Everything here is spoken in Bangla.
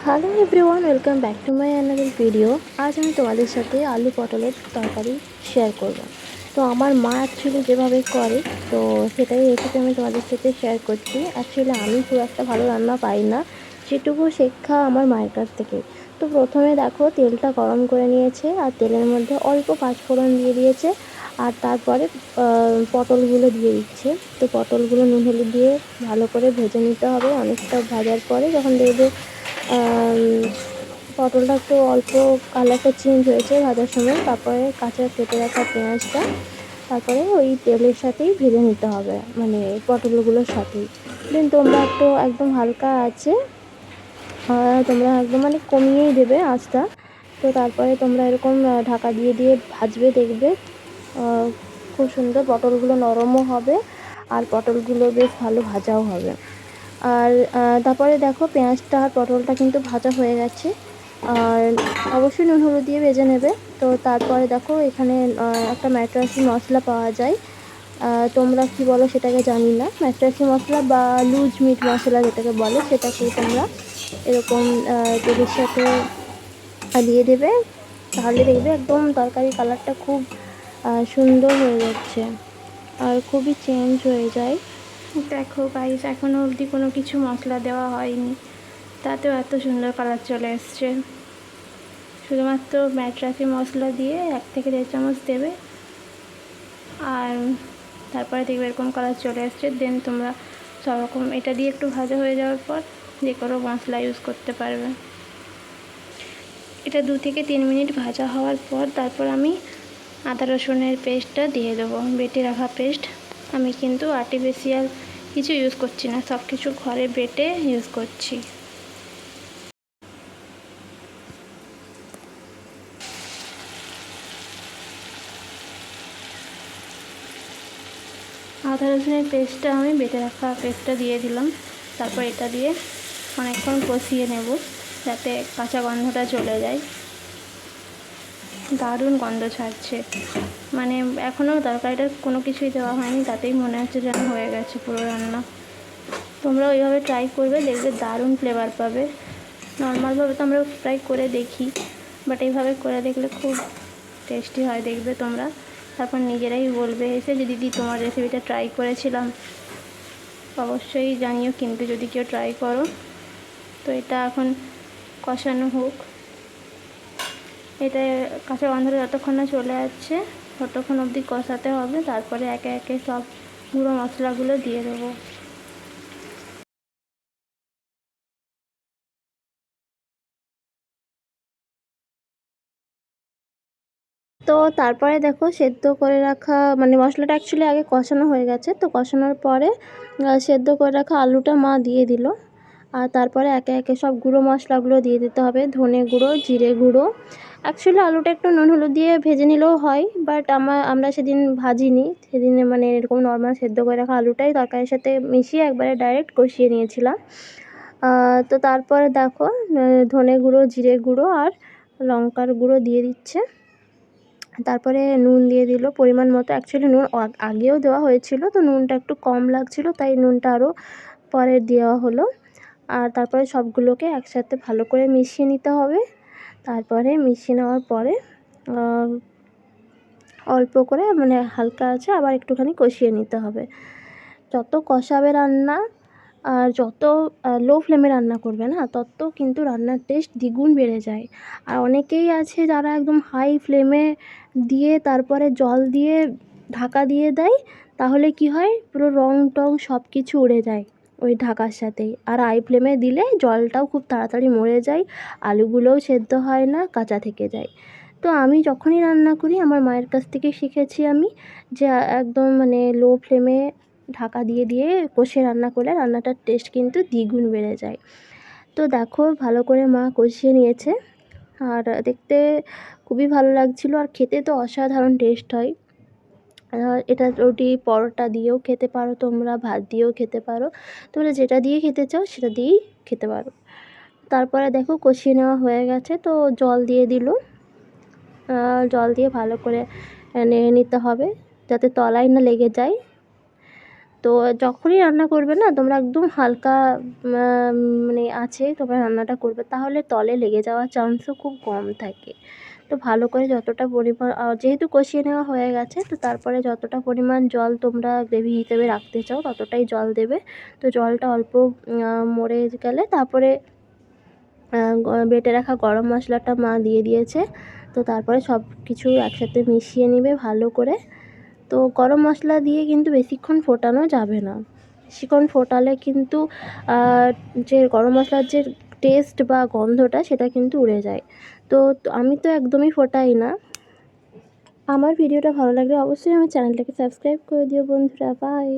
Hello everyone, welcome back to my another video. আজ আমি তোমাদের সাথে আলু পটলের তরকারি শেয়ার করব। তো আমার মা অ্যাকচুয়ালি যেভাবে করে, তো সেটাই রেসিপি আমি তোমাদের সাথে শেয়ার করছি। অ্যাকচুয়ালি আমি খুব একটা ভালো রান্না পারি না, যেটুকু শেখা আমার মায়ের কাছ থেকে। তো প্রথমে দেখো তেলটা গরম করে নিয়েছে, আর তেলের মধ্যে অল্প পাঁচফোড়ন দিয়ে দিয়েছে, আর তারপরে পটলগুলো দিয়ে দিচ্ছে। তো পটলগুলো নুন হলুদ দিয়ে ভালো করে ভেজে নিতে হবে। অনেকটা ভাজার পরে যখন দেখবে পটলটা একটু অল্প কালারটা চেঞ্জ হয়েছে ভাজার সময়, তারপরে কাঁচা কেটে রাখা পেঁয়াজটা তারপরে ওই তেলের সাথেই ভেজে নিতে হবে, মানে পটলগুলোর সাথেই। দেন তোমরা একটু একদম হালকা আছে, তোমরা একদম মানে কমিয়েই দেবে আঁচটা। তো তারপরে তোমরা এরকম ঢাকা দিয়ে দিয়ে ভাজবে, দেখবে খুব সুন্দর পটলগুলো নরমও হবে, আর পটলগুলো বেশ ভালো ভাজাও হবে। আর তারপরে দেখো পেঁয়াজটা আর পটলটা কিন্তু ভাজা হয়ে গেছে, আর অবশ্যই নুন হলুদ দিয়ে ভেজে নেবে। তো তারপরে দেখো এখানে একটা ম্যাট্রাসি মশলা পাওয়া যায়, তোমরা কি বলো সেটাকে জানি না। ম্যাট্রাসি মশলা বা লুজ মিট মশলা যেটাকে বলে, সেটাকে তোমরা এরকম তেলের সাথে দিয়ে দেবে। তাহলে দেখবে একদম তরকারি কালারটা খুব সুন্দর হয়ে যাচ্ছে, আর খুবই চেঞ্জ হয়ে যায়। দেখো গাইস, এখনও অবধি কোনো কিছু মশলা দেওয়া হয়নি, তাতেও এত সুন্দর কালার চলে এসছে। শুধুমাত্র ম্যাট্রাসি মশলা দিয়ে 1 থেকে 1.5 চামচ দেবে, আর তারপরে দেখবে এরকম কালার চলে আসছে। দেন তোমরা সব রকম এটা দিয়ে একটু ভাজা হয়ে যাওয়ার পর যে কোনো মশলা ইউজ করতে পারবে। এটা 2 থেকে 3 মিনিট ভাজা হওয়ার পর তারপর আমি আদা রসুনের পেস্টটা দিয়ে দেবো, বেটে রাখা পেস্ট। আমি কিন্তু আর্টিফিশিয়াল কিছু ইউজ করছি না, সব কিছু ঘরে বেটে ইউজ করছি। আদা রসুনের পেস্টটা আমি বেটে রাখা পেস্টটা দিয়ে দিলাম। তারপর এটা দিয়ে অনেকক্ষণ কষিয়ে নেব, যাতে কাঁচা গন্ধটা চলে যায়। দারুণ গন্ধ ছাড়ছে, মানে এখনও তরকারিটার কোনো কিছুই দেওয়া হয়নি, তাতেই মনে হচ্ছে যেন হয়ে গেছে পুরো রান্না। তোমরা ওইভাবে ট্রাই করবে, দেখবে দারুণ ফ্লেভার পাবে। নর্মালভাবে তো আমরা ট্রাই করে দেখি, বাট এইভাবে করে দেখলে খুব টেস্টি হয়, দেখবে তোমরা। তারপর নিজেরাই বলবে এসে যে দিদি তোমার রেসিপিটা ট্রাই করেছিলাম। অবশ্যই জানিও কিন্তু যদি কেউ ট্রাই করো। তো এটা এখন কষানো হোক, এটা কাঁচা গন্ধটা যতক্ষণ না চলে যাচ্ছে ততক্ষণ অবধি কষাতে হবে। তারপরে একে একে সব গুঁড়ো মশলাগুলো দিয়ে দেবো। তো তারপরে দেখো সেদ্ধ করে রাখা, মানে মশলাটা অ্যাকচুয়ালি আগে কষানো হয়ে গেছে, তো কষানোর পরে সেদ্ধ করে রাখা আলুটা মা দিয়ে দিল। আর তারপরে একে একে সব গুঁড়ো মশলাগুলো দিয়ে দিতে হবে, ধনে গুঁড়ো, জিরে গুঁড়ো। অ্যাকচুয়ালি আলুটা একটু নুন হলুদ দিয়ে ভেজে নিলেও হয়, বাট আমরা সেদিন ভাজিনি, সেদিন মানে এরকম নর্মাল সেদ্ধ করে রাখা আলুটাই তরকারির সাথে মিশিয়ে একবারে ডাইরেক্ট কষিয়ে নিয়েছিলাম। তো তারপরে দেখো ধনে গুঁড়ো, জিরে গুঁড়ো আর লঙ্কার গুঁড়ো দিয়ে দিচ্ছে। তারপরে নুন দিয়ে দিল পরিমাণ মতো। অ্যাকচুয়ালি নুন আগেও দেওয়া হয়েছিল, তো নুনটা একটু কম লাগছিল, তাই নুনটা আরও পরে দেওয়া হলো। আর তারপরে সবগুলোকে একসাথে ভালো করে মিশিয়ে নিতে হবে। তারপরে মিশিয়ে নেওয়ার পরে অল্প করে, মানে হালকা আছে আবার একটুখানি কষিয়ে নিতে হবে। যত কষাবে রান্না আর যত লো ফ্লেমে রান্না করবে না, তত কিন্তু রান্নার টেস্ট দ্বিগুণ বেড়ে যায়। আর অনেকেই আছে যারা একদম হাই ফ্লেমে দিয়ে তারপরে জল দিয়ে ঢাকা দিয়ে দেয়, তাহলে কি হয় পুরো রং টং সব কিছু উড়ে যায় ওই ঢাকার সাথেই। আর হাই ফ্লেমে দিলে জলটাও খুব তাড়াতাড়ি মরে যায়, আলুগুলোও সেদ্ধ হয় না, কাঁচা থেকে যায়। তো আমি যখনই রান্না করি আমার মায়ের কাছ থেকে শিখেছি আমি, যে একদম মানে লো ফ্লেমে ঢাকা দিয়ে দিয়ে কষে রান্না করলে রান্নাটার টেস্ট কিন্তু দ্বিগুণ বেড়ে যায়। তো দেখো ভালো করে মা কষিয়ে নিয়েছে, আর দেখতে খুবই ভালো লাগছিলো, আর খেতে তো অসাধারণ টেস্ট হয়। এটা রুটি পরোটা দিয়েও খেতে পারো, তোমরা ভাত দিয়েও খেতে পারো, তোমরা যেটা দিয়ে খেতে চাও সেটা দিয়েই খেতে পারো। তারপরে দেখো কষিয়ে নেওয়া হয়ে গেছে, তো জল দিয়ে দিল। জল দিয়ে ভালো করে নেড়ে নিতে হবে, যাতে তলায় না লেগে যায়। তো যখনই রান্না করবে না তোমরা একদম হালকা মানে আছে তোমরা রান্নাটা করবে, তাহলে তলে লেগে যাওয়ার চান্সও খুব কম থাকে। তো ভালো করে যতটা পরিমাণ যেহেতু কষিয়ে নেওয়া হয়ে গেছে, তো তারপরে যতটা পরিমাণ জল তোমরা গ্রেভি হিসেবে রাখতে চাও ততটাই জল দেবে। তো জলটা অল্প মরে গেলে তারপরে বেটে রাখা গরম মশলাটা মা দিয়ে দিয়েছে। তো তারপরে সব কিছু একসাথে মিশিয়ে নেবে ভালো করে। তো গরম মশলা দিয়ে কিন্তু বেশিক্ষণ ফোটানো যাবে না, বেশিক্ষণ ফোটালে কিন্তু যে গরম মশলার যে টেস্ট বা গন্ধটা সেটা কিন্তু উড়ে যায়। তো আমি তো একদমই ফোটাই না। আমার ভিডিওটা ভালো লাগলে অবশ্যই আমার চ্যানেলটাকে সাবস্ক্রাইব করে দিও বন্ধুরা। বাই।